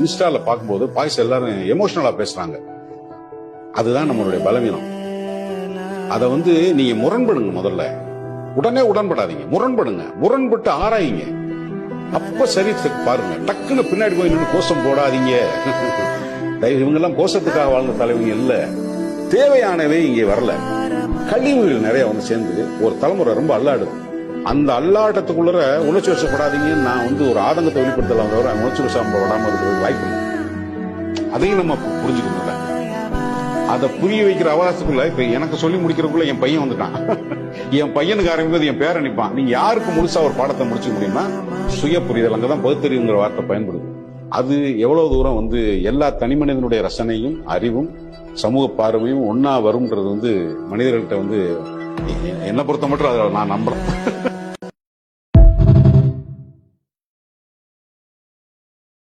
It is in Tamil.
இன்ஸ்டால பார்க்கும்போது பாய்ஸ் எல்லாரும் எமோஷனலா பேசுறாங்க. அதுதான் நம்மளுடைய பலவீனம். அத நீங்க முரண்படுங்க. முதல்ல உடனே உடன்படாதீங்க, முரண்படுங்க. முரண்பட்டு ஆராயுங்க. அப்ப சரி பாருங்க. டக்குன்னு பின்னாடி போய் நின்று கோஷம் போடாதீங்க. இவங்க எல்லாம் கோஷத்துக்காக வாழ்ந்த தலைவங்க இல்ல. தேவையானவே இங்கே வரல. கழிவுகள் நிறைய சேர்ந்து ஒரு தலைமுறை ரொம்ப அல்லாடுது. அந்த அல்லாட்டத்துக்குள்ள உணர்ச்சி வசப்படாதீங்கன்னு நான் ஒரு ஆதங்கத்தை வெளிப்படுத்தலாம் தவிர உணர்ச்சி வசப்படாம இருக்கிறது வாய்ப்பு இல்லை. அதையும் நம்ம புரிஞ்சுக்கணும். அதை புரிய வைக்கிற அவகாசத்துக்குள்ள இப்ப எனக்கு சொல்லி முடிக்கிறதுக்குள்ள என் பையன் வந்துட்டான். என் பையனுக்கு ஆரம்பிப்பது என் பேரை நிற்பான். நீங்க யாருக்கு முழுசா ஒரு பாடத்தை முடிச்சுக்க முடியுமா? சுய புரிதல். அங்கதான் பகுத்தறிவுங்கிற வார்த்தை பயன்படுது. அது எவ்வளவு தூரம் எல்லா தனி மனிதனுடைய ரசனையும் அறிவும் சமூக பார்வையும் ஒன்னா வரும்ன்றது மனிதர்கள்ட்ட என்ன பொறுத்த மட்டும் அதை நான் நம்புறேன்.